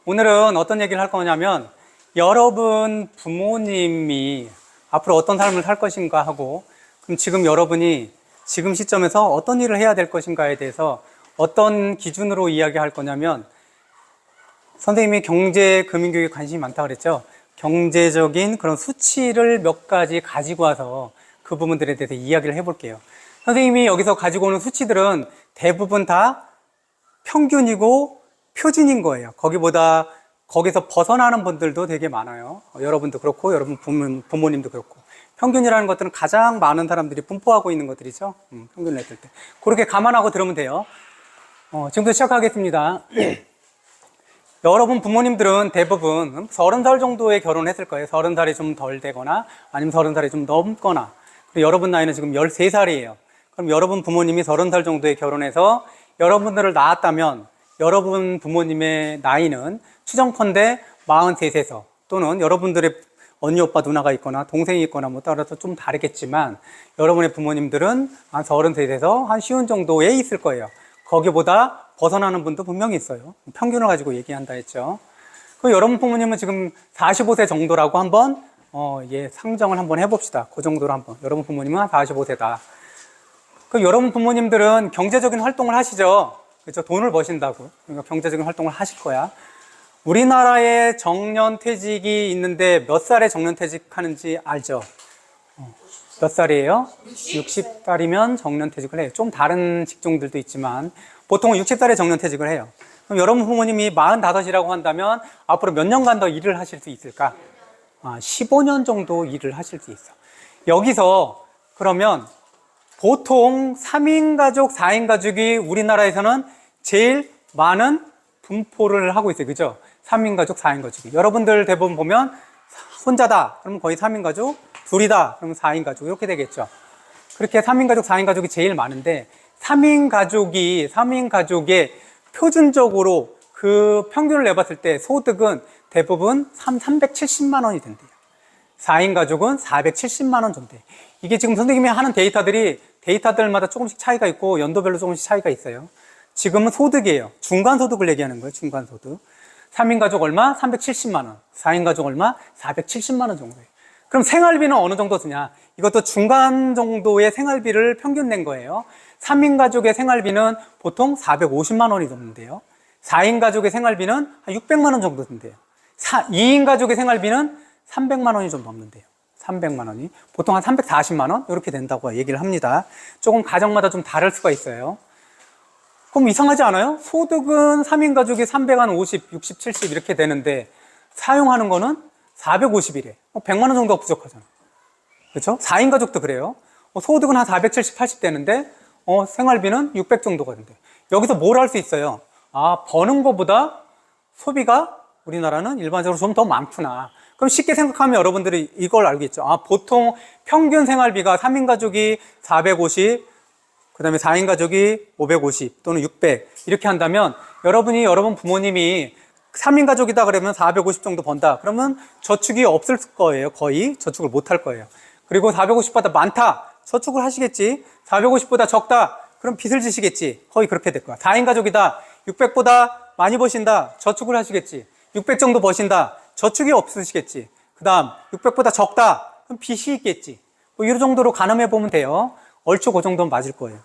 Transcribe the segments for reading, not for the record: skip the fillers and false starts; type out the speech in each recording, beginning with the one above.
오늘은 어떤 얘기를 할 거냐면 여러분 부모님이 앞으로 어떤 삶을 살 것인가 하고, 그럼 지금 여러분이 지금 시점에서 어떤 일을 해야 될 것인가에 대해서 어떤 기준으로 이야기할 거냐면, 선생님이 경제, 금융교육에 관심이 많다고 그랬죠. 경제적인 그런 수치를 몇 가지 가지고 와서 그 부분들에 대해서 이야기를 해볼게요. 선생님이 여기서 가지고 오는 수치들은 대부분 다 평균이고 표준인 거예요. 거기서 벗어나는 분들도 되게 많아요. 여러분도 그렇고 여러분 부모님도 그렇고. 평균이라는 것들은 가장 많은 사람들이 분포하고 있는 것들이죠. 평균을 했을 때 그렇게 감안하고 들으면 돼요. 지금부터 시작하겠습니다. 여러분 부모님들은 대부분 30살 정도에 결혼했을 거예요. 30살이 좀 덜 되거나 아니면 30살이 좀 넘거나. 그리고 여러분 나이는 지금 13살이에요. 그럼 여러분 부모님이 30살 정도에 결혼해서 여러분들을 낳았다면 여러분 부모님의 나이는 추정컨대 43세에서, 또는 여러분들의 언니, 오빠, 누나가 있거나 동생이 있거나 뭐 따라서 좀 다르겠지만 여러분의 부모님들은 한 33세에서 한 50 정도에 있을 거예요. 거기보다 벗어나는 분도 분명히 있어요. 평균을 가지고 얘기한다 했죠. 그 여러분 부모님은 지금 45세 정도라고 한번 상정을 한번 해봅시다. 그 정도로 한번. 여러분 부모님은 한 45세다. 그 여러분 부모님들은 경제적인 활동을 하시죠. 그렇죠? 돈을 버신다고. 그러니까 경제적인 활동을 하실 거야. 우리나라에 정년퇴직이 있는데 몇 살에 정년퇴직하는지 알죠? 몇 살이에요? 60살이면 정년퇴직을 해요. 좀 다른 직종들도 있지만 보통은 60살에 정년퇴직을 해요. 그럼 여러분 부모님이 45이라고 한다면 앞으로 몇 년간 더 일을 하실 수 있을까? 15년 정도 일을 하실 수 있어. 여기서 그러면 보통 3인 가족, 4인 가족이 우리나라에서는 제일 많은 분포를 하고 있어요. 그죠? 3인 가족, 4인 가족이. 여러분들 대부분 보면 혼자다. 그러면 거의 3인 가족, 둘이다. 그러면 4인 가족. 이렇게 되겠죠. 그렇게 3인 가족, 4인 가족이 제일 많은데 3인 가족의 표준적으로 그 평균을 내봤을 때 소득은 대부분 370만 원이 된대요. 4인 가족은 470만 원 정도. 이게 지금 선생님이 하는 데이터들마다 조금씩 차이가 있고 연도별로 조금씩 차이가 있어요. 지금은 소득이에요. 중간소득을 얘기하는 거예요. 중간소득. 3인 가족 얼마? 370만 원. 4인 가족 얼마? 470만 원 정도예요. 그럼 생활비는 어느 정도 드냐? 이것도 중간 정도의 생활비를 평균 낸 거예요. 3인 가족의 생활비는 보통 450만 원이 넘는데요. 4인 가족의 생활비는 한 600만 원 정도 든대요. 2인 가족의 생활비는 300만 원이 좀 넘는데요. 300만 원이. 보통 한 340만 원? 이렇게 된다고 얘기를 합니다. 조금 가정마다 좀 다를 수가 있어요. 그럼 이상하지 않아요? 소득은 3인 가족이 350, 60, 70 이렇게 되는데 사용하는 거는 450이래. 100만 원 정도가 부족하잖아. 그렇죠? 4인 가족도 그래요. 소득은 한 470, 80 되는데 생활비는 600 정도가 된대. 여기서 뭘 할 수 있어요? 버는 것보다 소비가 우리나라는 일반적으로 좀 더 많구나. 그럼 쉽게 생각하면 여러분들이 이걸 알겠죠. 보통 평균 생활비가 3인 가족이 450, 그 다음에 4인 가족이 550 또는 600 이렇게 한다면 여러분 부모님이 3인 가족이다 그러면 450 정도 번다. 그러면 저축이 없을 거예요. 거의 저축을 못 할 거예요. 그리고 450보다 많다. 저축을 하시겠지. 450보다 적다. 그럼 빚을 지시겠지. 거의 그렇게 될 거야. 4인 가족이다. 600보다 많이 버신다. 저축을 하시겠지. 600 정도 버신다. 저축이 없으시겠지. 그 다음 600보다 적다. 그럼 빚이 있겠지. 뭐 이 정도로 가늠해 보면 돼요. 얼추 그 정도는 맞을 거예요.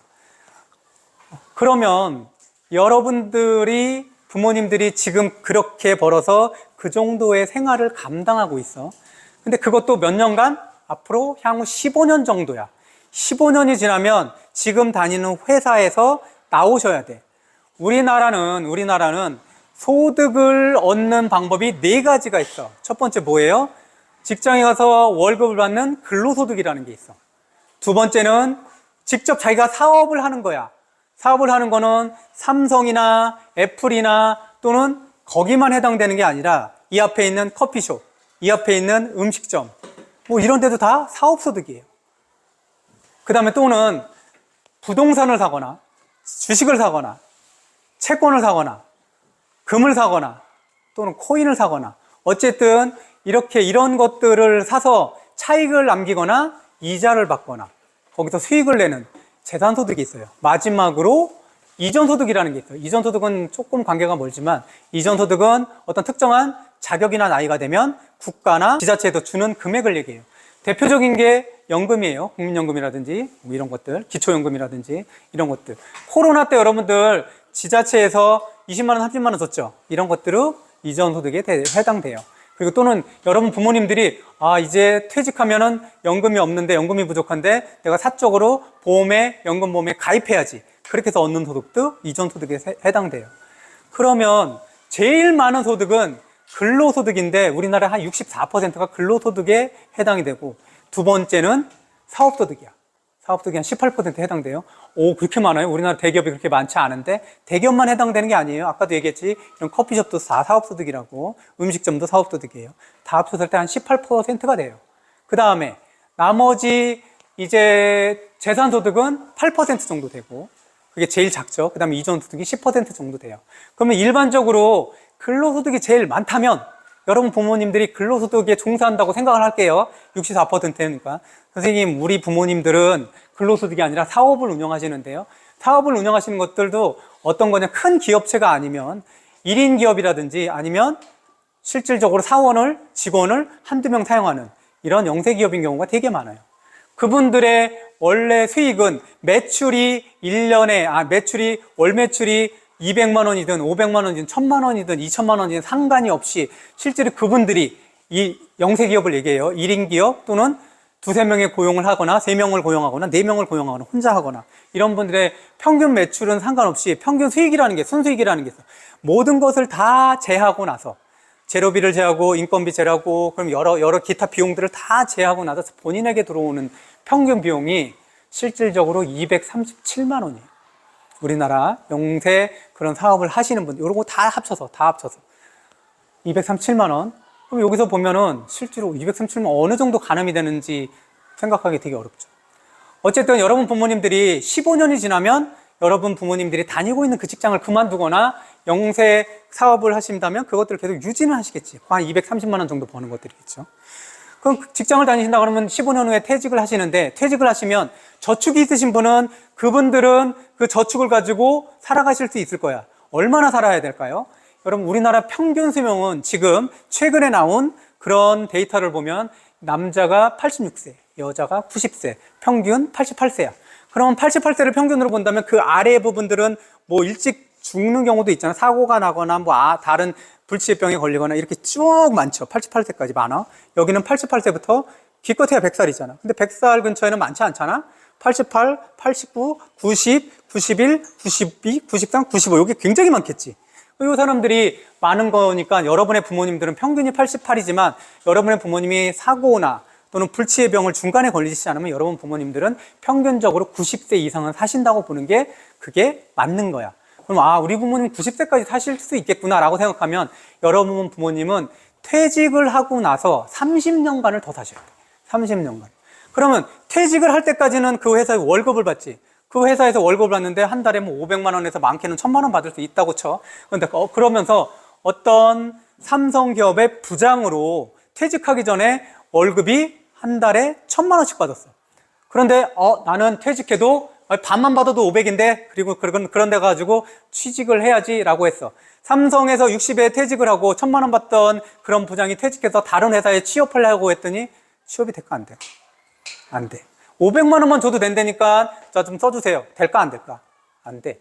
그러면 여러분들이 부모님들이 지금 그렇게 벌어서 그 정도의 생활을 감당하고 있어. 근데 그것도 몇 년간? 앞으로 향후 15년 정도야. 15년이 지나면 지금 다니는 회사에서 나오셔야 돼. 우리나라는 소득을 얻는 방법이 4가지가 있어. 첫 번째 뭐예요? 직장에 가서 월급을 받는 근로소득이라는 게 있어. 두 번째는 직접 자기가 사업을 하는 거야. 사업을 하는 거는 삼성이나 애플이나 또는 거기만 해당되는 게 아니라 이 앞에 있는 커피숍, 이 앞에 있는 음식점, 뭐 이런 데도 다 사업소득이에요. 그 다음에 또는 부동산을 사거나 주식을 사거나 채권을 사거나 금을 사거나 또는 코인을 사거나 어쨌든 이런 것들을 사서 차익을 남기거나 이자를 받거나 거기서 수익을 내는 재산소득이 있어요. 마지막으로 이전소득이라는 게 있어요. 이전소득은 조금 관계가 멀지만 이전소득은 어떤 특정한 자격이나 나이가 되면 국가나 지자체에서 주는 금액을 얘기해요. 대표적인 게 연금이에요. 국민연금이라든지 뭐 이런 것들, 기초연금이라든지 이런 것들. 코로나 때 여러분들 지자체에서 20만 원, 30만 원 줬죠. 이런 것들은 이전소득에 해당돼요. 그리고 또는 여러분 부모님들이 이제 퇴직하면은 연금이 없는데 연금이 부족한데 내가 사적으로 보험에 연금보험에 가입해야지. 그렇게 해서 얻는 소득도 이전소득에 해당돼요. 그러면 제일 많은 소득은 근로소득인데 우리나라 한 64%가 근로소득에 해당이 되고 두 번째는 사업소득이야. 사업소득이 한 18%에 해당돼요. 오, 그렇게 많아요? 우리나라 대기업이 그렇게 많지 않은데 대기업만 해당되는 게 아니에요. 아까도 얘기했지. 이런 커피숍도 다 사업소득이라고 음식점도 사업소득이에요. 다 합쳤을 때 한 18%가 돼요. 그 다음에 나머지 이제 재산소득은 8% 정도 되고 그게 제일 작죠. 그 다음에 이전소득이 10% 정도 돼요. 그러면 일반적으로 근로소득이 제일 많다면 여러분 부모님들이 근로소득에 종사한다고 생각을 할게요. 64%니까. 선생님, 우리 부모님들은 근로소득이 아니라 사업을 운영하시는데요. 사업을 운영하시는 것들도 어떤 거냐, 큰 기업체가 아니면 1인 기업이라든지 아니면 실질적으로 직원을 한두 명 사용하는 이런 영세 기업인 경우가 되게 많아요. 그분들의 원래 수익은 매출이 월 매출이 200만 원이든 500만 원이든 1000만 원이든 2000만 원이든 상관이 없이 실제로 그분들이 이 영세 기업을 얘기해요. 1인 기업 또는 두세 명의 고용을 하거나 3명을 고용하거나 4명을 고용하거나 혼자 하거나 이런 분들의 평균 매출은 상관없이 평균 수익이라는 게 순수익이라는 게 있어요. 모든 것을 다 제하고 나서 재료비를 제하고 인건비 제하고 그럼 여러 기타 비용들을 다 제하고 나서 본인에게 들어오는 평균 비용이 실질적으로 237만 원이에요. 우리나라 영세 그런 사업을 하시는 분들 이런 거 다 합쳐서 237만 원. 그럼 여기서 보면은 실제로 237만 원 어느 정도 가늠이 되는지 생각하기 되게 어렵죠. 어쨌든 여러분 부모님들이 15년이 지나면 여러분 부모님들이 다니고 있는 그 직장을 그만두거나 영세 사업을 하신다면 그것들을 계속 유지는 하시겠지. 한 230만 원 정도 버는 것들이겠죠. 그럼 직장을 다니신다 그러면 15년 후에 퇴직을 하시는데 퇴직을 하시면 저축이 있으신 분은 그분들은 그 저축을 가지고 살아가실 수 있을 거야. 얼마나 살아야 될까요? 여러분 우리나라 평균 수명은 지금 최근에 나온 그런 데이터를 보면 남자가 86세, 여자가 90세, 평균 88세야. 그러면 88세를 평균으로 본다면 그 아래 부분들은 뭐 일찍 죽는 경우도 있잖아. 사고가 나거나 뭐 다른 불치병에 걸리거나 이렇게 쭉 많죠. 88세까지 많아. 여기는 88세부터 기껏해야 100살이잖아. 근데 100살 근처에는 많지 않잖아. 88, 89, 90, 91, 92, 93, 95 여기 굉장히 많겠지. 이 사람들이 많은 거니까 여러분의 부모님들은 평균이 88이지만 여러분의 부모님이 사고나 또는 불치의 병을 중간에 걸리지 않으면 여러분 부모님들은 평균적으로 90세 이상은 사신다고 보는 게 그게 맞는 거야. 그럼 우리 부모님 90세까지 사실 수 있겠구나 라고 생각하면 여러분 부모님은 퇴직을 하고 나서 30년간을 더 사셔야 돼. 30년간. 그러면 퇴직을 할 때까지는 그 회사에 월급을 받지. 그 회사에서 월급을 받는데 한 달에 뭐 500만 원에서 많게는 1000만 원 받을 수 있다고 쳐. 그런데 그러면서 어떤 삼성 기업의 부장으로 퇴직하기 전에 월급이 한 달에 1000만 원씩 받았어. 그런데 나는 퇴직해도 반만 받아도 500인데 그리고 그런 데 가지고 취직을 해야지 라고 했어. 삼성에서 60에 퇴직을 하고 1000만 원 받던 그런 부장이 퇴직해서 다른 회사에 취업하려고 했더니 취업이 될까 안 돼? 안 돼. 500만 원만 줘도 된다니까 자 좀 써주세요. 될까 안 될까? 안 돼.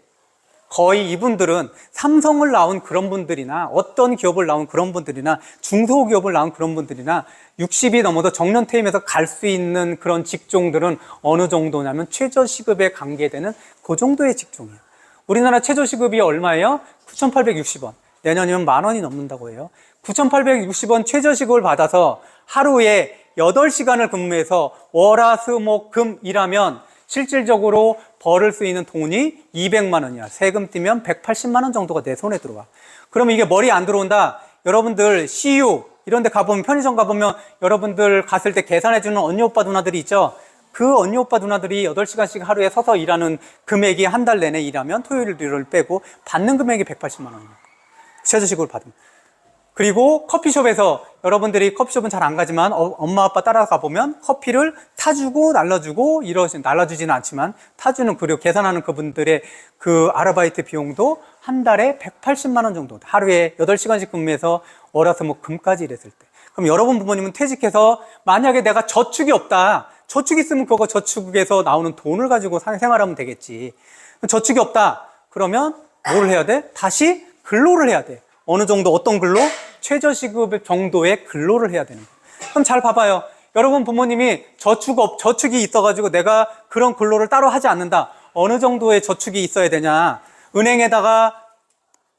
거의 이분들은 삼성을 나온 그런 분들이나 어떤 기업을 나온 그런 분들이나 중소기업을 나온 그런 분들이나 60이 넘어도 정년퇴임해서 갈 수 있는 그런 직종들은 어느 정도냐면 최저시급에 관계되는 그 정도의 직종이에요. 우리나라 최저시급이 얼마예요? 9,860원. 내년이면 10,000원이 넘는다고 해요. 9,860원 최저시급을 받아서 하루에 8시간을 근무해서 월화수목금 일하면 실질적으로 벌을 수 있는 돈이 200만 원이야. 세금 떼면 180만 원 정도가 내 손에 들어와. 그러면 이게 머리 안 들어온다. 여러분들 CU 이런 데 가보면 편의점 가보면 여러분들 갔을 때 계산해주는 언니 오빠 누나들이 있죠. 그 언니 오빠 누나들이 8시간씩 하루에 서서 일하는 금액이 한 달 내내 일하면 토요일 일요일 빼고 받는 금액이 180만 원이야. 최저시급을 받으면. 그리고 커피숍에서 여러분들이 커피숍은 잘 안 가지만 엄마 아빠 따라가 보면 커피를 타주고 날라주고 날라주지는 않지만 타주는 그리고 계산하는 그분들의 그 아르바이트 비용도 한 달에 180만 원 정도, 하루에 8시간씩 근무해서 월화수목금까지 일했을 때. 그럼 여러분 부모님은 퇴직해서 만약에 내가 저축이 없다, 저축이 있으면 그거 저축에서 나오는 돈을 가지고 생활하면 되겠지. 저축이 없다 그러면 뭘 해야 돼? 다시 근로를 해야 돼. 어느 정도, 어떤 근로? 최저시급 정도의 근로를 해야 되는 거예요. 그럼 잘 봐봐요. 여러분 부모님이 저축이 있어가지고 내가 그런 근로를 따로 하지 않는다. 어느 정도의 저축이 있어야 되냐? 은행에다가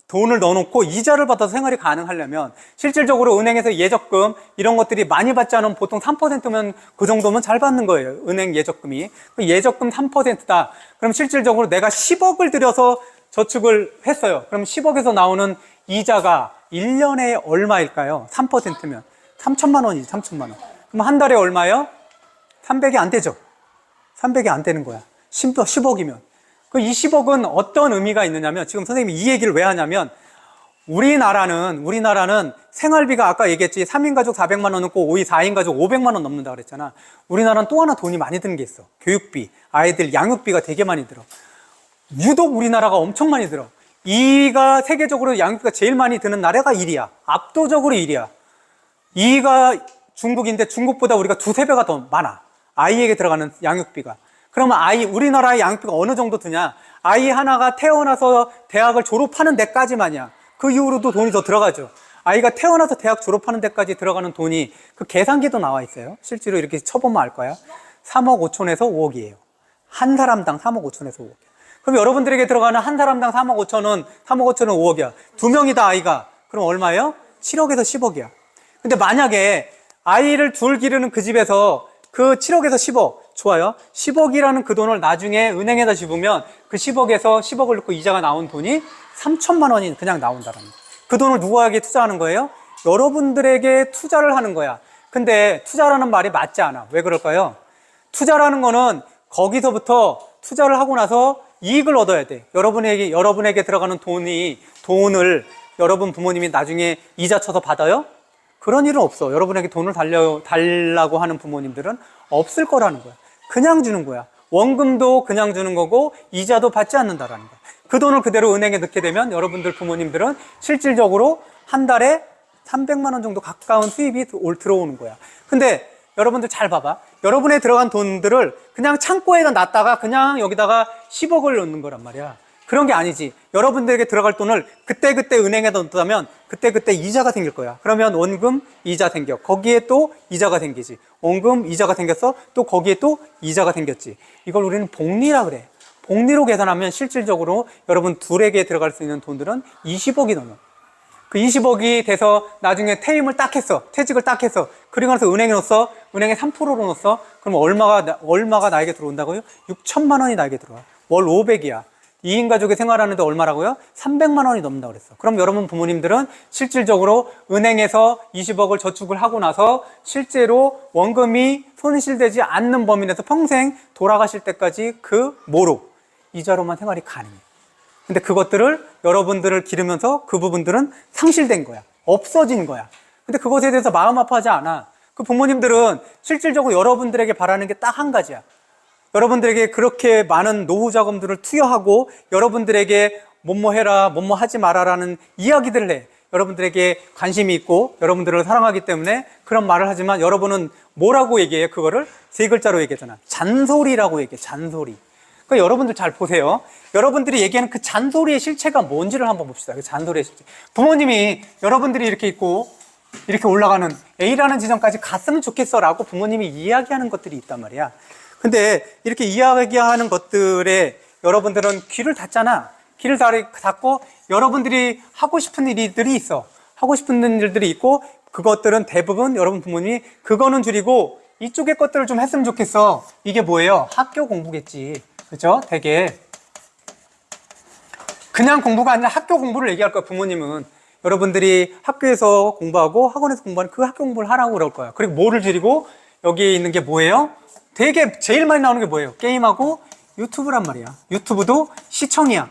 돈을 넣어놓고 이자를 받아서 생활이 가능하려면 실질적으로 은행에서 예적금 이런 것들이 많이 받지 않으면 보통 3%면 그 정도면 잘 받는 거예요. 은행 예적금이. 예적금 3%다. 그럼 실질적으로 내가 10억을 들여서 저축을 했어요. 그럼 10억에서 나오는 이자가 1년에 얼마일까요? 3%면 3천만 원이지. 3천만 원. 그럼 한 달에 얼마예요? 300이 안 되죠. 300이 안 되는 거야. 10억이면. 그 20억은 어떤 의미가 있느냐면, 지금 선생님이 이 얘기를 왜 하냐면, 우리나라는 생활비가 아까 얘기했지, 3인 가족 400만 원 넘고 4인 가족 500만 원 넘는다 그랬잖아. 우리나라는 또 하나 돈이 많이 드는 게 있어. 교육비, 아이들 양육비가 되게 많이 들어. 유독 우리나라가 엄청 많이 들어. 이가 세계적으로 양육비가 제일 많이 드는 나라가 1위야. 압도적으로 1위야. 2위가 중국인데 중국보다 우리가 2~3배가 더 많아. 아이에게 들어가는 양육비가. 그러면 우리나라의 양육비가 어느 정도 드냐? 아이 하나가 태어나서 대학을 졸업하는 데까지만이야. 그 이후로도 돈이 더 들어가죠. 아이가 태어나서 대학 졸업하는 데까지 들어가는 돈이, 그 계산기도 나와 있어요. 실제로 이렇게 쳐보면 알 거야. 3억 5천에서 5억이에요. 한 사람당 3억 5천에서 5억. 그럼 여러분들에게 들어가는 한 사람당 3억 5천은 5억이야. 2명이다 아이가. 그럼 얼마예요? 7억에서 10억이야. 근데 만약에 아이를 둘 기르는 그 집에서 그 7억에서 10억, 좋아요. 10억이라는 그 돈을 나중에 은행에다 집으면 그 10억에서 10억을 넣고 이자가 나온 돈이 3천만 원이 그냥 나온다라는 거예요. 그 돈을 누구에게 투자하는 거예요? 여러분들에게 투자를 하는 거야. 근데 투자라는 말이 맞지 않아. 왜 그럴까요? 투자라는 거는 거기서부터 투자를 하고 나서 이익을 얻어야 돼. 여러분에게 들어가는 돈을 여러분 부모님이 나중에 이자 쳐서 받아요? 그런 일은 없어. 여러분에게 돈을 달라고 하는 부모님들은 없을 거라는 거야. 그냥 주는 거야. 원금도 그냥 주는 거고 이자도 받지 않는다라는 거야. 그 돈을 그대로 은행에 넣게 되면 여러분들 부모님들은 실질적으로 한 달에 300만 원 정도 가까운 수입이 들어오는 거야. 근데 여러분들 잘 봐봐. 여러분에 들어간 돈들을 그냥 창고에다 놨다가 그냥 여기다가 10억을 넣는 거란 말이야. 그런 게 아니지. 여러분들에게 들어갈 돈을 그때그때 은행에 넣었다면 그때그때 이자가 생길 거야. 그러면 원금 이자 생겨. 거기에 또 이자가 생기지. 원금 이자가 생겼어. 또 거기에 또 이자가 생겼지. 이걸 우리는 복리라 그래. 복리로 계산하면 실질적으로 여러분 둘에게 들어갈 수 있는 돈들은 20억이 넘어. 그 20억이 돼서 나중에 퇴직을 딱 했어. 그리고 나서 은행에 넣었어. 은행에 3%로 넣었어. 그럼 얼마가 나에게 들어온다고요? 6천만 원이 나에게 들어와. 월 500이야. 2인 가족이 생활하는데 얼마라고요? 300만 원이 넘는다고 그랬어. 그럼 여러분 부모님들은 실질적으로 은행에서 20억을 저축을 하고 나서 실제로 원금이 손실되지 않는 범위 내에서 평생 돌아가실 때까지 이자로만 생활이 가능해. 근데 그것들을 여러분들을 기르면서 그 부분들은 상실된 거야. 없어진 거야. 근데 그것에 대해서 마음 아파하지 않아. 그 부모님들은 실질적으로 여러분들에게 바라는 게 딱 한 가지야. 여러분들에게 그렇게 많은 노후 자금들을 투여하고 여러분들에게 뭐뭐 해라, 뭐뭐 하지 마라라는 이야기들을 해. 여러분들에게 관심이 있고 여러분들을 사랑하기 때문에 그런 말을 하지만 여러분은 뭐라고 얘기해? 그거를 3글자로 얘기하잖아. 잔소리라고 얘기해. 잔소리. 그러니까 여러분들 잘 보세요. 여러분들이 얘기하는 그 잔소리의 실체가 뭔지를 한번 봅시다. 그 잔소리의 실체. 부모님이 여러분들이 이렇게 있고 이렇게 올라가는 A라는 지점까지 갔으면 좋겠어 라고 부모님이 이야기하는 것들이 있단 말이야. 근데 이렇게 이야기하는 것들에 여러분들은 귀를 닫잖아. 귀를 닫고 여러분들이 하고 싶은 일들이 있어. 하고 싶은 일들이 있고 그것들은 대부분 여러분 부모님이 그거는 줄이고 이쪽의 것들을 좀 했으면 좋겠어. 이게 뭐예요? 학교 공부겠지. 그죠? 되게 그냥 공부가 아니라 학교 공부를 얘기할 거야. 부모님은 여러분들이 학교에서 공부하고 학원에서 공부하는 그 학교 공부를 하라고 그럴 거야. 그리고 뭐를 줄이고 여기에 있는 게 뭐예요? 되게 제일 많이 나오는 게 뭐예요? 게임하고 유튜브란 말이야. 유튜브도 시청이야.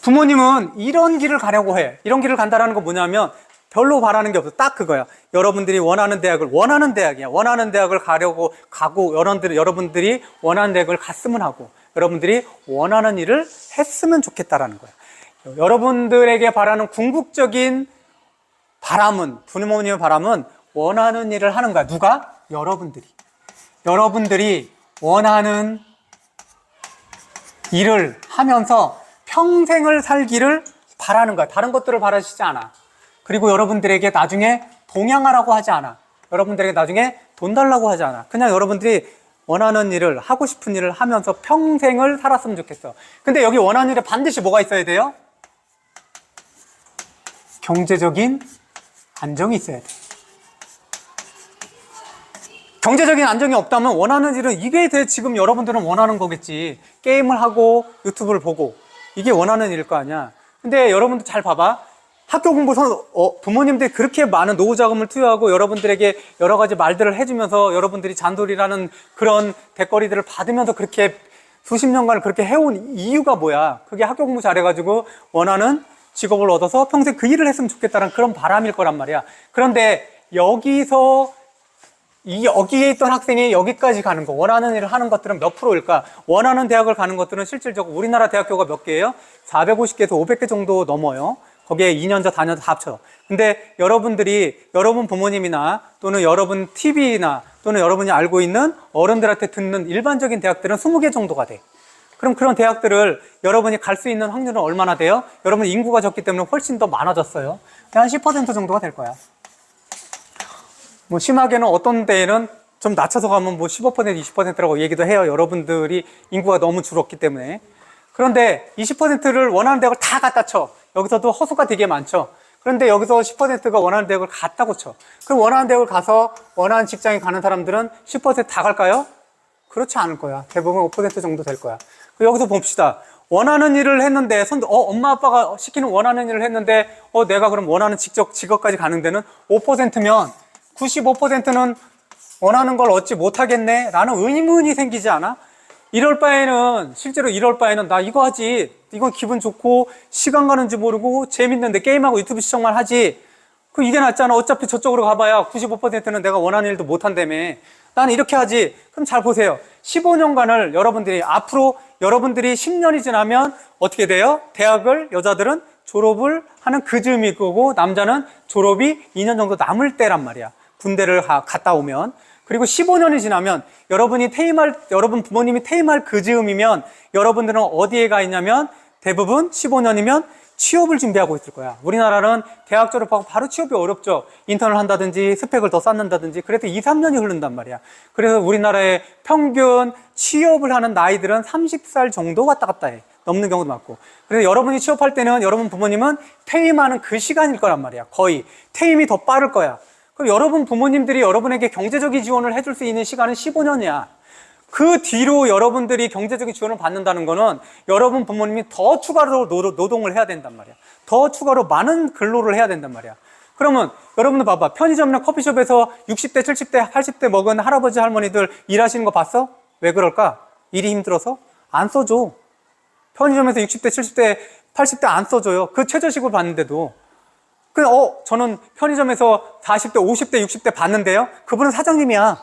부모님은 이런 길을 가려고 해. 이런 길을 간다라는 건 뭐냐면 별로 바라는 게 없어. 딱 그거야. 여러분들이 원하는 대학을, 원하는 대학이야. 원하는 대학을 가고, 여러분들이 원하는 대학을 갔으면 하고, 여러분들이 원하는 일을 했으면 좋겠다라는 거야. 여러분들에게 바라는 궁극적인 바람은, 부모님의 바람은 원하는 일을 하는 거야. 누가? 여러분들이. 여러분들이 원하는 일을 하면서 평생을 살기를 바라는 거야. 다른 것들을 바라시지 않아. 그리고 여러분들에게 나중에 동양하라고 하지 않아. 여러분들에게 나중에 돈 달라고 하지 않아. 그냥 여러분들이 원하는 일을, 하고 싶은 일을 하면서 평생을 살았으면 좋겠어. 근데 여기 원하는 일에 반드시 뭐가 있어야 돼요? 경제적인 안정이 있어야 돼. 경제적인 안정이 없다면 원하는 일은 이게 지금 여러분들은 원하는 거겠지. 게임을 하고 유튜브를 보고 이게 원하는 일일 거 아니야. 근데 여러분들 잘 봐봐. 학교 공부 부모님들이 그렇게 많은 노후 자금을 투여하고 여러분들에게 여러 가지 말들을 해주면서 여러분들이 잔소리라는 그런 대거리들을 받으면서 그렇게 수십 년간을 그렇게 해온 이유가 뭐야? 그게 학교 공부 잘해가지고 원하는 직업을 얻어서 평생 그 일을 했으면 좋겠다는 그런 바람일 거란 말이야. 그런데 여기에 있던 학생이 여기까지 가는 거, 원하는 일을 하는 것들은 몇 프로일까? 원하는 대학을 가는 것들은 실질적으로 우리나라 대학교가 몇 개예요? 450개에서 500개 정도 넘어요. 거기에 2년제, 4년제 다 합쳐. 근데 여러분 부모님이나 또는 여러분 TV나 또는 여러분이 알고 있는 어른들한테 듣는 일반적인 대학들은 20개 정도가 돼. 그럼 그런 대학들을 여러분이 갈 수 있는 확률은 얼마나 돼요? 여러분 인구가 적기 때문에 훨씬 더 많아졌어요. 한 10% 정도가 될 거야. 뭐 심하게는 어떤 데에는 좀 낮춰서 가면 뭐 15%, 20%라고 얘기도 해요. 여러분들이 인구가 너무 줄었기 때문에. 그런데 20%를 원하는 대학을 다 갖다 쳐. 여기서도 허수가 되게 많죠. 그런데 여기서 10%가 원하는 대학을 갔다고 쳐. 그럼 원하는 대학을 가서 원하는 직장에 가는 사람들은 10%다 갈까요? 그렇지 않을 거야. 대부분 5% 정도 될 거야. 여기서 봅시다. 원하는 일을 했는데, 엄마 아빠가 시키는 원하는 일을 했는데, 내가 그럼 원하는 직업까지 가는 데는 5%면 95%는 원하는 걸 얻지 못하겠네? 라는 의문이 생기지 않아? 실제로 이럴 바에는 나 이거 하지. 이건 기분 좋고, 시간 가는지 모르고, 재밌는데 게임하고 유튜브 시청만 하지. 이게 낫잖아. 어차피 저쪽으로 가봐야 95%는 내가 원하는 일도 못한다며. 나는 이렇게 하지. 그럼 잘 보세요. 15년간을 앞으로 여러분들이 10년이 지나면 어떻게 돼요? 대학을 여자들은 졸업을 하는 그 즈음일 거고, 남자는 졸업이 2년 정도 남을 때란 말이야. 군대를 갔다 오면. 그리고 15년이 지나면 여러분 부모님이 퇴임할 그 즈음이면 여러분들은 어디에 가 있냐면 대부분 15년이면 취업을 준비하고 있을 거야. 우리나라는 대학 졸업하고 바로 취업이 어렵죠. 인턴을 한다든지 스펙을 더 쌓는다든지 그래도 2, 3년이 흐른단 말이야. 그래서 우리나라의 평균 취업을 하는 나이들은 30살 정도 왔다 갔다 해. 넘는 경우도 많고. 그래서 여러분이 취업할 때는 여러분 부모님은 퇴임하는 그 시간일 거란 말이야. 거의. 퇴임이 더 빠를 거야. 그럼 여러분 부모님들이 여러분에게 경제적인 지원을 해줄 수 있는 시간은 15년이야. 그 뒤로 여러분들이 경제적인 지원을 받는다는 거는 여러분 부모님이 더 추가로 노동을 해야 된단 말이야. 더 추가로 많은 근로를 해야 된단 말이야. 그러면 여러분들 봐봐. 편의점이나 커피숍에서 60대, 70대, 80대 먹은 할아버지, 할머니들 일하시는 거 봤어? 왜 그럴까? 일이 힘들어서? 안 써줘. 편의점에서 60대, 70대, 80대 안 써줘요. 그 최저시급을 받는데도. 저는 편의점에서 40대, 50대, 60대 받는데요. 그분은 사장님이야.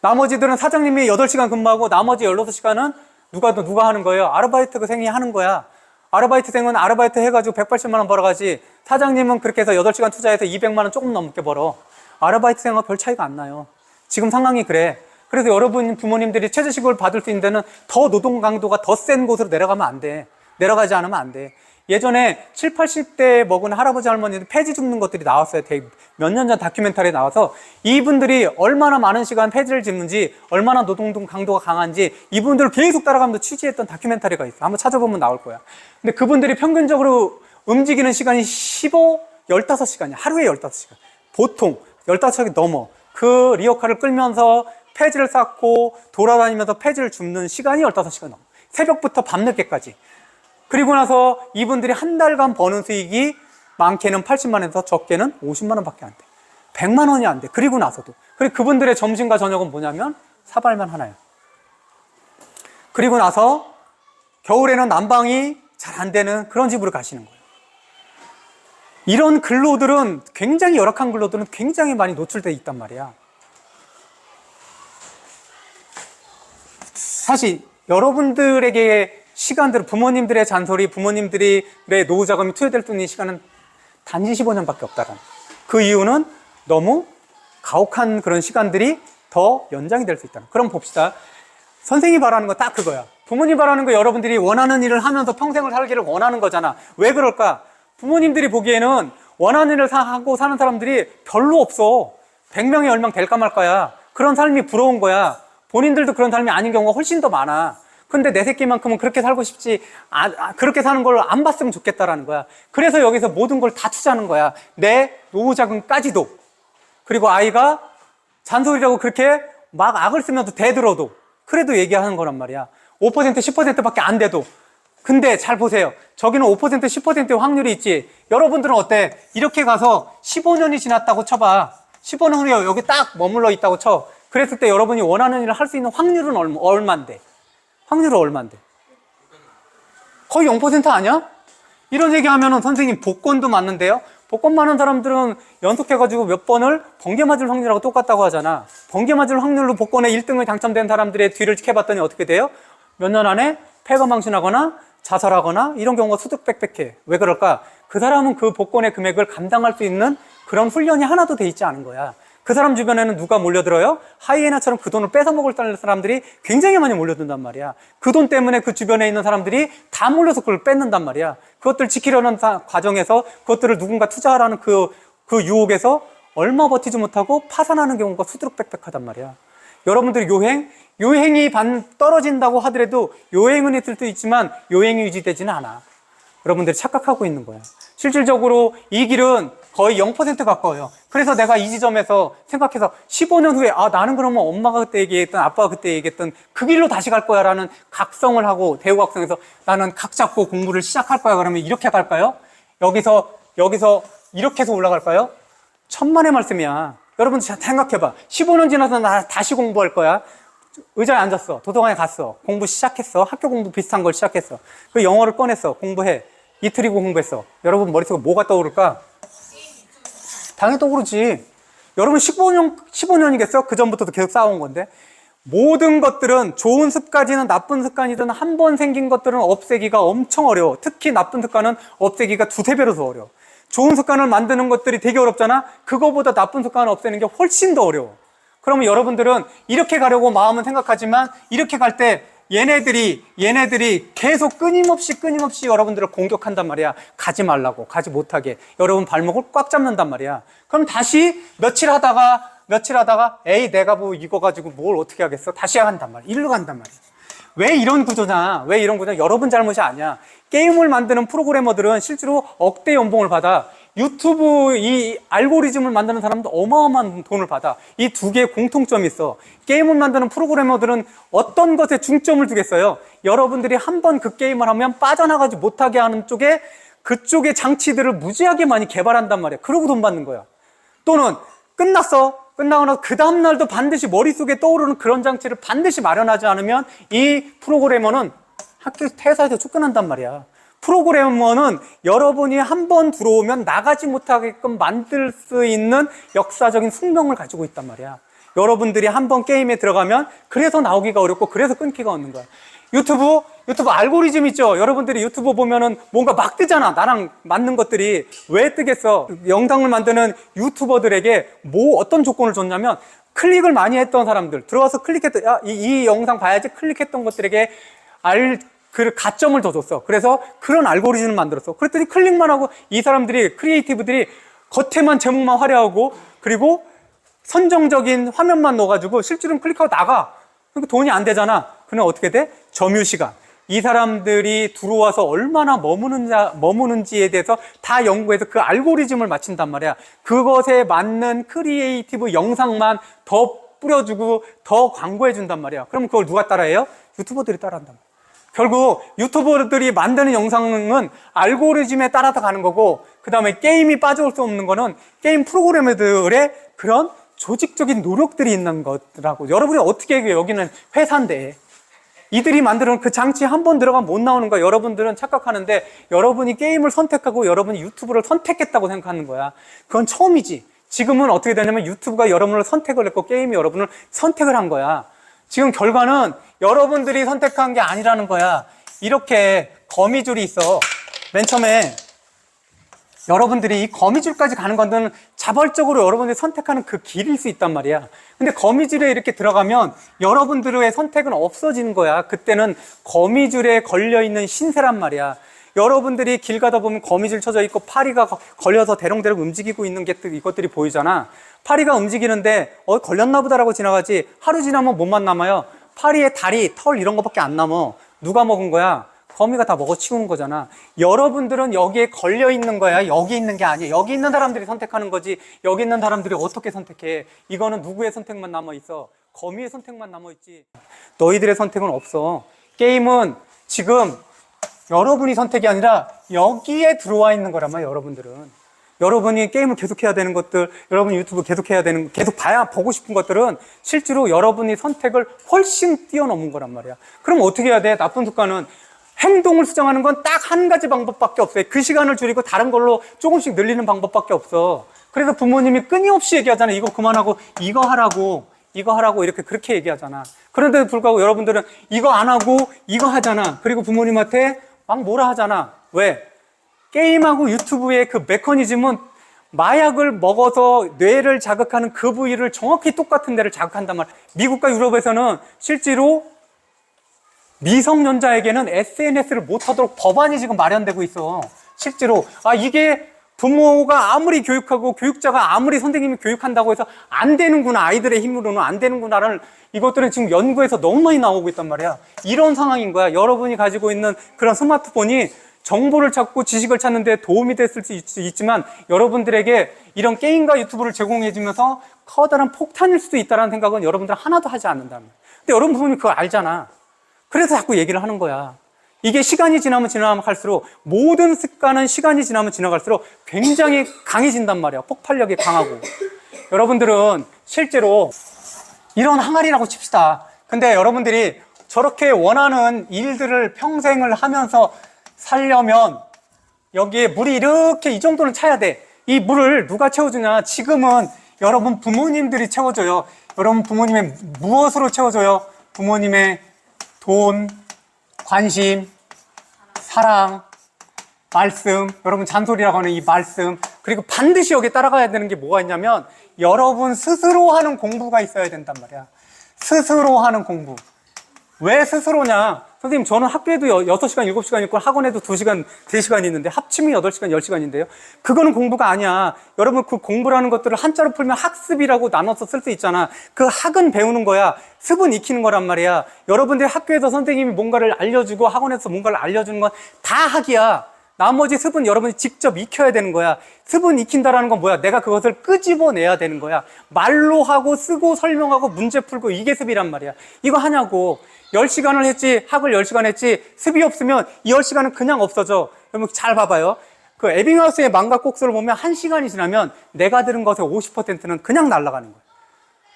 나머지들은 사장님이 8시간 근무하고 나머지 16시간은 누가 하는 거예요? 아르바이트생이 하는 거야. 아르바이트생은 아르바이트 해가지고 180만 원 벌어가지. 사장님은 그렇게 해서 8시간 투자해서 200만 원 조금 넘게 벌어. 아르바이트생과 별 차이가 안 나요. 지금 상황이 그래. 그래서 여러분 부모님들이 최저시급을 받을 수 있는 데는 더 노동 강도가 더 센 곳으로 내려가면 안 돼. 내려가지 않으면 안 돼. 예전에 7, 80대 먹은 할아버지 할머니들 폐지 줍는 것들이 나왔어요. 몇 년 전 다큐멘터리에 나와서 이분들이 얼마나 많은 시간 폐지를 줍는지, 얼마나 노동 강도가 강한지 이분들을 계속 따라가면서 취재했던 다큐멘터리가 있어. 한번 찾아보면 나올 거야. 근데 그분들이 평균적으로 움직이는 시간이 15시간이야. 하루에 15시간. 보통 15시간이 넘어. 그 리어카를 끌면서 폐지를 쌓고 돌아다니면서 폐지를 줍는 시간이 15시간 넘어. 새벽부터 밤늦게까지. 그리고 나서 이분들이 한 달간 버는 수익이 많게는 80만 원에서 적게는 50만 원밖에 안 돼. 100만 원이 안 돼. 그리고 나서도. 그리고 그분들의 점심과 저녁은 뭐냐면 사발면 하나예요. 그리고 나서 겨울에는 난방이 잘 안 되는 그런 집으로 가시는 거예요. 이런 근로들은 굉장히 열악한 근로들은 굉장히 많이 노출되어 있단 말이야. 사실 여러분들에게 시간들, 부모님들의 잔소리, 부모님들의 노후 자금이 투여될 수 있는 시간은 단지 15년밖에 없다라는. 그 이유는 너무 가혹한 그런 시간들이 더 연장이 될 수 있다는. 그럼 봅시다. 선생님이 바라는 거 딱 그거야. 부모님 바라는 거 여러분들이 원하는 일을 하면서 평생을 살기를 원하는 거잖아. 왜 그럴까? 부모님들이 보기에는 원하는 일을 하고 사는 사람들이 별로 없어. 100명에 10명 될까 말까야. 그런 삶이 부러운 거야. 본인들도 그런 삶이 아닌 경우가 훨씬 더 많아. 근데 내 새끼만큼은 그렇게 살고 싶지, 그렇게 사는 걸 안 봤으면 좋겠다라는 거야. 그래서 여기서 모든 걸 다 투자하는 거야. 내 노후자금까지도. 그리고 아이가 잔소리라고 그렇게 막 악을 쓰면서 대들어도 그래도 얘기하는 거란 말이야. 5% 10%밖에 안 돼도. 근데 잘 보세요. 저기는 5% 10%의 확률이 있지. 여러분들은 어때? 이렇게 가서 15년이 지났다고 쳐봐. 15년 후에 여기 딱 머물러 있다고 쳐. 그랬을 때 여러분이 원하는 일을 할 수 있는 확률은 얼만데? 확률은 얼만데? 거의 0% 아니야? 이런 얘기 하면은 선생님 복권도 맞는데요? 복권 많은 사람들은 연속해가지고 몇 번을 번개 맞을 확률하고 똑같다고 하잖아. 번개 맞을 확률로 복권에 1등을 당첨된 사람들의 뒤를 지켜봤더니 어떻게 돼요? 몇 년 안에 폐가망신하거나 자살하거나 이런 경우가 수두룩백백해. 왜 그럴까? 그 사람은 그 복권의 금액을 감당할 수 있는 그런 훈련이 하나도 돼 있지 않은 거야. 그 사람 주변에는 누가 몰려들어요? 하이에나처럼 그 돈을 뺏어먹을 사람들이 굉장히 많이 몰려든단 말이야. 그 돈 때문에 그 주변에 있는 사람들이 다 몰려서 그걸 뺏는단 말이야. 그것들 지키려는 과정에서 그것들을 누군가 투자하라는 그 유혹에서 얼마 버티지 못하고 파산하는 경우가 수두룩백백하단 말이야. 여러분들이 요행이 떨어진다고 하더라도 요행은 있을 수 있지만 요행이 유지되지는 않아. 여러분들이 착각하고 있는 거야. 실질적으로 이 길은 거의 0% 가까워요. 그래서 내가 이 지점에서 생각해서 15년 후에 나는 그러면 엄마가 그때 얘기했던 아빠가 그때 얘기했던 그 길로 다시 갈 거야 라는 각성을 하고 대우각성에서 나는 각 잡고 공부를 시작할 거야. 그러면 이렇게 갈까요? 여기서 이렇게 해서 올라갈까요? 천만의 말씀이야. 여러분 생각해봐. 15년 지나서 나 다시 공부할 거야. 의자에 앉았어. 도서관에 갔어. 공부 시작했어. 학교 공부 비슷한 걸 시작했어. 그 영어를 꺼냈어. 공부해. 이틀이고 공부했어. 여러분 머릿속에 뭐가 떠오를까? 당연히 떠오르지. 여러분 15년이겠어? 그 전부터도 계속 쌓아온 건데. 모든 것들은 좋은 습관이든 나쁜 습관이든 한 번 생긴 것들은 없애기가 엄청 어려워. 특히 나쁜 습관은 없애기가 두세 배로 더 어려워. 좋은 습관을 만드는 것들이 되게 어렵잖아. 그거보다 나쁜 습관을 없애는 게 훨씬 더 어려워. 그러면 여러분들은 이렇게 가려고 마음은 생각하지만 이렇게 갈 때 얘네들이 계속 끊임없이 여러분들을 공격한단 말이야. 가지 말라고, 가지 못하게. 여러분 발목을 꽉 잡는단 말이야. 그럼 다시 며칠 하다가 에이 내가 뭐 이거 가지고 뭘 어떻게 하겠어? 다시 한단 말이야. 일로 간단 말이야. 왜 이런 구조냐? 여러분 잘못이 아니야. 게임을 만드는 프로그래머들은 실제로 억대 연봉을 받아. 유튜브 이 알고리즘을 만드는 사람도 어마어마한 돈을 받아. 이 두 개의 공통점이 있어. 게임을 만드는 프로그래머들은 어떤 것에 중점을 두겠어요? 여러분들이 한 번 그 게임을 하면 빠져나가지 못하게 하는 쪽에 그쪽의 장치들을 무지하게 많이 개발한단 말이야. 그러고 돈 받는 거야. 또는 끝나고 나서 그 다음날도 반드시 머릿속에 떠오르는 그런 장치를 반드시 마련하지 않으면 이 프로그래머는 학교 퇴사해서 쫓겨난단 말이야. 프로그래머는 여러분이 한 번 들어오면 나가지 못하게끔 만들 수 있는 역사적인 숙명을 가지고 있단 말이야. 여러분들이 한 번 게임에 들어가면 그래서 나오기가 어렵고 그래서 끊기가 없는 거야. 유튜브 알고리즘 있죠? 여러분들이 유튜브 보면은 뭔가 막 뜨잖아. 나랑 맞는 것들이. 왜 뜨겠어? 영상을 만드는 유튜버들에게 어떤 조건을 줬냐면 클릭을 많이 했던 사람들, 들어와서 이 영상 봐야지 클릭했던 것들에게 그 가점을 더 줬어. 그래서 그런 알고리즘을 만들었어. 그랬더니 클릭만 하고 이 사람들이, 크리에이티브들이 겉에만 제목만 화려하고 그리고 선정적인 화면만 넣어가지고 실제로는 클릭하고 나가. 그러니까 돈이 안 되잖아. 그럼 어떻게 돼? 점유시간. 이 사람들이 들어와서 얼마나 머무는지에 대해서 다 연구해서 그 알고리즘을 맞춘단 말이야. 그것에 맞는 크리에이티브 영상만 더 뿌려주고 더 광고해준단 말이야. 그럼 그걸 누가 따라해요? 유튜버들이 따라한단 말이야. 결국 유튜버들이 만드는 영상은 알고리즘에 따라서 가는 거고, 그 다음에 게임이 빠져올 수 없는 거는 게임 프로그래머들의 그런 조직적인 노력들이 있는 거라고. 여러분이 어떻게 해요? 여기는 회사인데. 이들이 만들어놓은 그 장치에 한 번 들어가면 못 나오는 거야. 여러분들은 착각하는데 여러분이 게임을 선택하고 여러분이 유튜브를 선택했다고 생각하는 거야. 그건 처음이지. 지금은 어떻게 되냐면 유튜브가 여러분을 선택을 했고 게임이 여러분을 선택을 한 거야. 지금 결과는 여러분들이 선택한 게 아니라는 거야. 이렇게 거미줄이 있어. 맨 처음에 여러분들이 이 거미줄까지 가는 것들은 자발적으로 여러분들이 선택하는 그 길일 수 있단 말이야. 근데 거미줄에 이렇게 들어가면 여러분들의 선택은 없어지는 거야. 그때는 거미줄에 걸려있는 신세란 말이야. 여러분들이 길 가다 보면 거미줄 쳐져 있고 파리가 걸려서 대롱대롱 움직이고 있는 게 이것들이 보이잖아. 파리가 움직이는데 걸렸나 보다라고 지나가지 하루 지나면 뭐만 남아요? 파리의 다리, 털 이런 거밖에 안 남아. 누가 먹은 거야? 거미가 다 먹어치우는 거잖아. 여러분들은 여기에 걸려 있는 거야. 여기 있는 게 아니야. 여기 있는 사람들이 선택하는 거지. 여기 있는 사람들이 어떻게 선택해? 이거는 누구의 선택만 남아 있어? 거미의 선택만 남아 있지. 너희들의 선택은 없어. 게임은 지금 여러분이 선택이 아니라 여기에 들어와 있는 거란 말이야. 여러분들은. 여러분이 게임을 계속해야 되는 것들, 여러분이 유튜브 계속해야 되는, 계속 봐야 보고 싶은 것들은 실제로 여러분이 선택을 훨씬 뛰어넘은 거란 말이야. 그럼 어떻게 해야 돼? 나쁜 습관은 행동을 수정하는 건 딱 한 가지 방법밖에 없어요. 그 시간을 줄이고 다른 걸로 조금씩 늘리는 방법밖에 없어. 그래서 부모님이 끊임없이 얘기하잖아요. 이거 그만하고 이거 하라고, 이거 하라고 이렇게 그렇게 얘기하잖아. 그런데도 불구하고 여러분들은 이거 안 하고 이거 하잖아. 그리고 부모님한테 막 뭐라 하잖아. 왜? 게임하고 유튜브의 그 메커니즘은 마약을 먹어서 뇌를 자극하는 그 부위를 정확히 똑같은 데를 자극한단 말이야. 미국과 유럽에서는 실제로 미성년자에게는 SNS를 못하도록 법안이 지금 마련되고 있어. 실제로 이게 부모가 아무리 교육하고 교육자가 아무리 선생님이 교육한다고 해서 안 되는구나, 아이들의 힘으로는 안 되는구나라는 이것들은 지금 연구에서 너무 많이 나오고 있단 말이야. 이런 상황인 거야. 여러분이 가지고 있는 그런 스마트폰이 정보를 찾고 지식을 찾는 데 도움이 됐을 수 있지만 여러분들에게 이런 게임과 유튜브를 제공해 주면서 커다란 폭탄일 수도 있다는 생각은 여러분들은 하나도 하지 않는다는 거야. 근데 여러분 부모님이 그걸 알잖아. 그래서 자꾸 얘기를 하는 거야. 이게 시간이 지나면 지나갈수록 모든 습관은 시간이 지나면 지나갈수록 굉장히 강해진단 말이야. 폭발력이 강하고. 여러분들은 실제로 이런 항아리라고 칩시다. 근데 여러분들이 저렇게 원하는 일들을 평생을 하면서 살려면 여기에 물이 이렇게 이 정도는 차야 돼. 이 물을 누가 채워주냐? 지금은 여러분 부모님들이 채워줘요. 여러분 부모님의 무엇으로 채워줘요? 부모님의 돈, 관심, 사랑, 말씀, 여러분 잔소리라고 하는 이 말씀, 그리고 반드시 여기에 따라가야 되는 게 뭐가 있냐면 여러분 스스로 하는 공부가 있어야 된단 말이야. 스스로 하는 공부. 왜 스스로냐? 선생님, 저는 학교에도 6시간, 7시간 있고 학원에도 2시간, 3시간 있는데 합치면 8시간, 10시간인데요. 그거는 공부가 아니야. 여러분 그 공부라는 것들을 한자로 풀면 학습이라고 나눠서 쓸 수 있잖아. 그 학은 배우는 거야. 습은 익히는 거란 말이야. 여러분들이 학교에서 선생님이 뭔가를 알려주고 학원에서 뭔가를 알려주는 건 다 학이야. 나머지 습은 여러분이 직접 익혀야 되는 거야. 습은 익힌다라는 건 뭐야? 내가 그것을 끄집어내야 되는 거야. 말로 하고 쓰고 설명하고 문제 풀고 이게 습이란 말이야. 이거 하냐고. 10시간을 했지, 학을 10시간 했지, 습이 없으면 이 10시간은 그냥 없어져. 여러분 잘 봐봐요. 그 에빙하우스의 망각 곡소를 보면 1시간이 지나면 내가 들은 것의 50%는 그냥 날아가는 거야.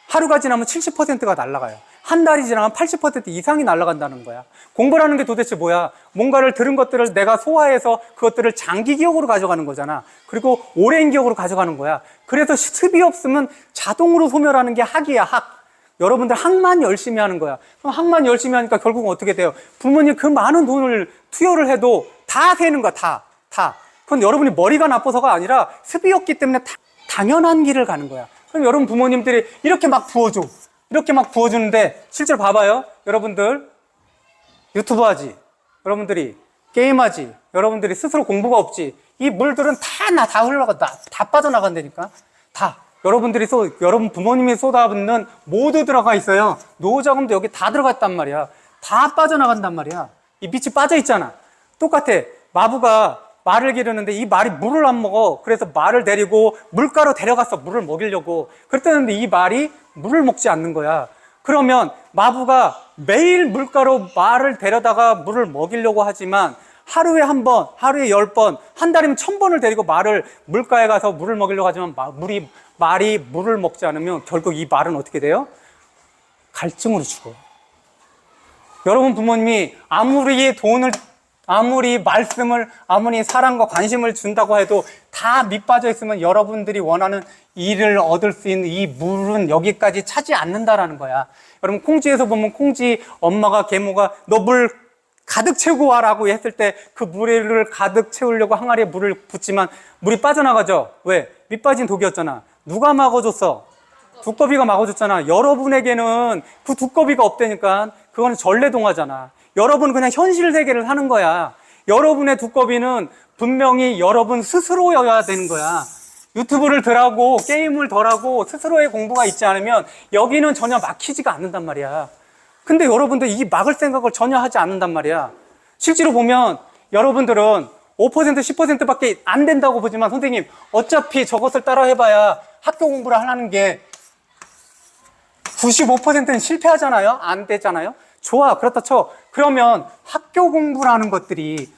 하루가 지나면 70%가 날아가요. 한 달이 지나면 80% 이상이 날아간다는 거야. 공부라는 게 도대체 뭐야? 뭔가를 들은 것들을 내가 소화해서 그것들을 장기 기억으로 가져가는 거잖아. 그리고 오랜 기억으로 가져가는 거야. 그래서 습이 없으면 자동으로 소멸하는 게 학이야, 학. 여러분들 학만 열심히 하는 거야. 그럼 학만 열심히 하니까 결국은 어떻게 돼요? 부모님 그 많은 돈을 투여를 해도 다 새는 거야, 다. 그건 여러분이 머리가 나빠서가 아니라 습이 없기 때문에 당연한 길을 가는 거야. 그럼 여러분 부모님들이 이렇게 막 부어줘. 이렇게 막 부어주는데 실제로 봐봐요. 여러분들 유튜브 하지. 여러분들이 게임하지. 여러분들이 스스로 공부가 없지. 이 물들은 다 흘러가. 다 빠져나간다니까. 다. 여러분 부모님이 쏟아붓는 모두 들어가 있어요. 노후자금도 여기 다 들어갔단 말이야. 다 빠져나간단 말이야. 이 밑이 빠져 있잖아. 똑같아. 마부가 말을 기르는데 이 말이 물을 안 먹어. 그래서 말을 데리고 물가로 데려갔어. 물을 먹이려고. 그랬더니 이 말이 물을 먹지 않는 거야. 그러면 마부가 매일 물가로 말을 데려다가 물을 먹이려고 하지만 하루에 한 번, 하루에 10번, 한 달이면 1000번을 데리고 말을 물가에 가서 물을 먹이려고 하지만 말이 물을 먹지 않으면 결국 이 말은 어떻게 돼요? 갈증으로 죽어. 여러분 부모님이 아무리 말씀을, 아무리 사랑과 관심을 준다고 해도 다 밑빠져 있으면 여러분들이 원하는 일을 얻을 수 있는 이 물은 여기까지 차지 않는다라는 거야. 여러분, 콩쥐에서 보면 콩쥐 엄마가 계모가 너 물 가득 채우고 와라고 했을 때 그 물을 가득 채우려고 항아리에 물을 붓지만 물이 빠져나가죠. 왜? 밑빠진 독이었잖아. 누가 막아줬어? 두꺼비가 막아줬잖아. 여러분에게는 그 두꺼비가 없다니까. 그거는 전래동화잖아. 여러분은 그냥 현실 세계를 사는 거야. 여러분의 두꺼비는 분명히 여러분 스스로여야 되는 거야. 유튜브를 덜하고 게임을 덜하고 스스로의 공부가 있지 않으면 여기는 전혀 막히지가 않는단 말이야. 근데 여러분들 이 막을 생각을 전혀 하지 않는단 말이야. 실제로 보면 여러분들은 5% 10%밖에 안 된다고 보지만 선생님 어차피 저것을 따라 해봐야 학교 공부를 하는 게 95%는 실패하잖아요? 안 되잖아요? 좋아, 그렇다 쳐. 그러면 학교 공부라는 것들이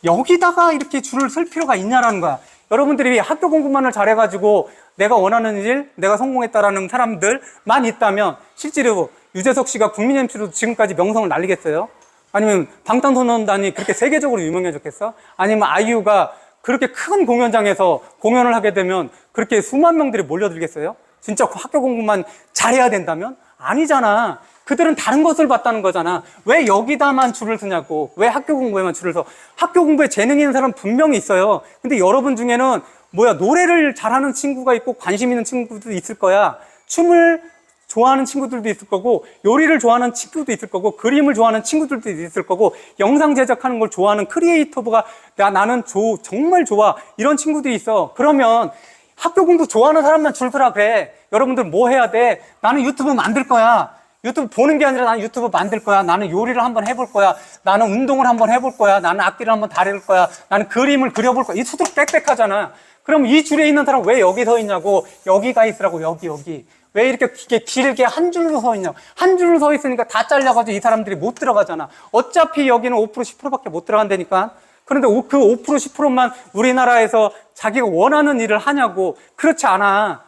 여기다가 이렇게 줄을 쓸 필요가 있냐라는 거야. 여러분들이 학교 공부만을 잘해가지고 내가 원하는 일, 내가 성공했다라는 사람들만 있다면 실제로 유재석 씨가 국민 MC로 지금까지 명성을 날리겠어요? 아니면 방탄소년단이 그렇게 세계적으로 유명해졌겠어? 아니면 아이유가 그렇게 큰 공연장에서 공연을 하게 되면 그렇게 수만 명들이 몰려들겠어요? 진짜 학교 공부만 잘해야 된다면? 아니잖아. 그들은 다른 것을 봤다는 거잖아. 왜 여기다만 줄을 서냐고. 왜 학교 공부에만 줄을 서. 학교 공부에 재능이 있는 사람 분명히 있어요. 근데 여러분 중에는 노래를 잘하는 친구가 있고 관심 있는 친구도 있을 거야. 춤을 좋아하는 친구들도 있을 거고, 요리를 좋아하는 친구도 있을 거고, 그림을 좋아하는 친구들도 있을 거고, 영상 제작하는 걸 좋아하는 크리에이터가 나는 정말 좋아. 이런 친구들이 있어. 그러면 학교 공부 좋아하는 사람만 줄 서라 그래. 여러분들 뭐 해야 돼? 나는 유튜브 만들 거야. 유튜브 보는 게 아니라 나는 유튜브 만들 거야. 나는 요리를 한번 해볼 거야. 나는 운동을 한번 해볼 거야. 나는 악기를 한번 다룰 거야. 나는 그림을 그려볼 거야. 이 수두룩 빽빽하잖아. 그럼 이 줄에 있는 사람 왜 여기 서 있냐고. 여기가 있으라고. 여기. 왜 이렇게 길게 한 줄로 서 있냐고. 한 줄로 서 있으니까 다 잘려가지고 이 사람들이 못 들어가잖아. 어차피 여기는 5% 10%밖에 못 들어간다니까. 그런데 그 5% 10%만 우리나라에서 자기가 원하는 일을 하냐고. 그렇지 않아.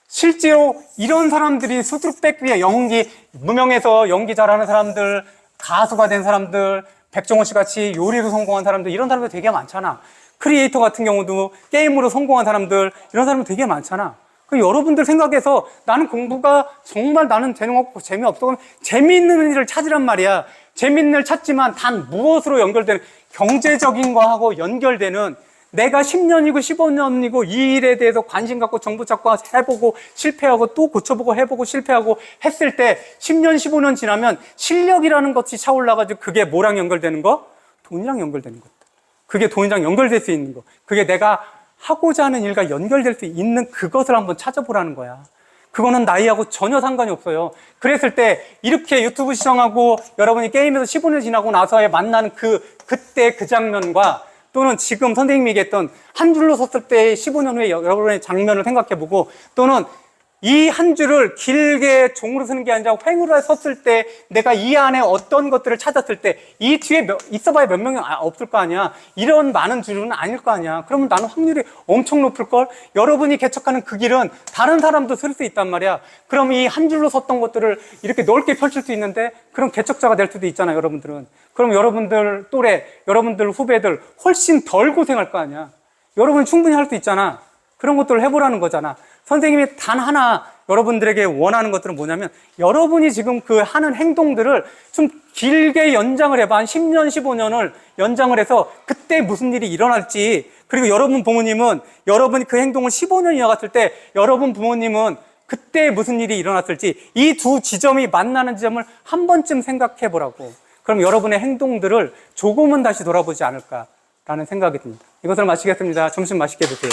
실제로 이런 사람들이 수두룩 위에 무명에서 연기 잘하는 사람들, 가수가 된 사람들, 백종원 씨 같이 요리로 성공한 사람들, 이런 사람들 되게 많잖아. 크리에이터 같은 경우도 게임으로 성공한 사람들, 이런 사람들 되게 많잖아. 그 여러분들 생각해서 나는 공부가 정말 나는 재능 없고 재미없어. 그러면 재미있는 일을 찾으란 말이야. 재미있는 일을 찾지만 단 무엇으로 연결되는, 경제적인 거하고 연결되는, 내가 10년이고 15년이고 이 일에 대해서 관심 갖고 정보 찾고 해보고 실패하고 또 고쳐보고 해보고 실패하고 했을 때 10년 15년 지나면 실력이라는 것이 차올라가지고 그게 뭐랑 연결되는 거? 돈이랑 연결되는 것. 그게 돈이랑 연결될 수 있는 거. 그게 내가 하고자 하는 일과 연결될 수 있는 그것을 한번 찾아보라는 거야. 그거는 나이하고 전혀 상관이 없어요. 그랬을 때 이렇게 유튜브 시청하고 여러분이 게임에서 15년 지나고 나서에 만나는 그때 그 장면과 또는 지금 선생님이 얘기했던 한 줄로 섰을 때 15년 후에 여러분의 장면을 생각해보고, 또는 이 한 줄을 길게 종으로 쓰는 게 아니라 횡으로 섰을 때 내가 이 안에 어떤 것들을 찾았을 때 이 뒤에 있어봐야 몇 명이 없을 거 아니야. 이런 많은 줄은 아닐 거 아니야. 그러면 나는 확률이 엄청 높을걸? 여러분이 개척하는 그 길은 다른 사람도 쓸 수 있단 말이야. 그럼 이 한 줄로 섰던 것들을 이렇게 넓게 펼칠 수 있는데 그럼 개척자가 될 수도 있잖아, 여러분들은. 그럼 여러분들 또래, 여러분들 후배들 훨씬 덜 고생할 거 아니야. 여러분이 충분히 할 수 있잖아. 그런 것들을 해보라는 거잖아. 선생님이 단 하나 여러분들에게 원하는 것들은 뭐냐면, 여러분이 지금 그 하는 행동들을 좀 길게 연장을 해봐. 한 10년, 15년을 연장을 해서 그때 무슨 일이 일어날지, 그리고 여러분 부모님은 여러분이 그 행동을 15년 이어갔을 때 여러분 부모님은 그때 무슨 일이 일어났을지, 이 두 지점이 만나는 지점을 한 번쯤 생각해 보라고. 그럼 여러분의 행동들을 조금은 다시 돌아보지 않을까라는 생각이 듭니다. 이것을 마치겠습니다. 점심 맛있게 드세요.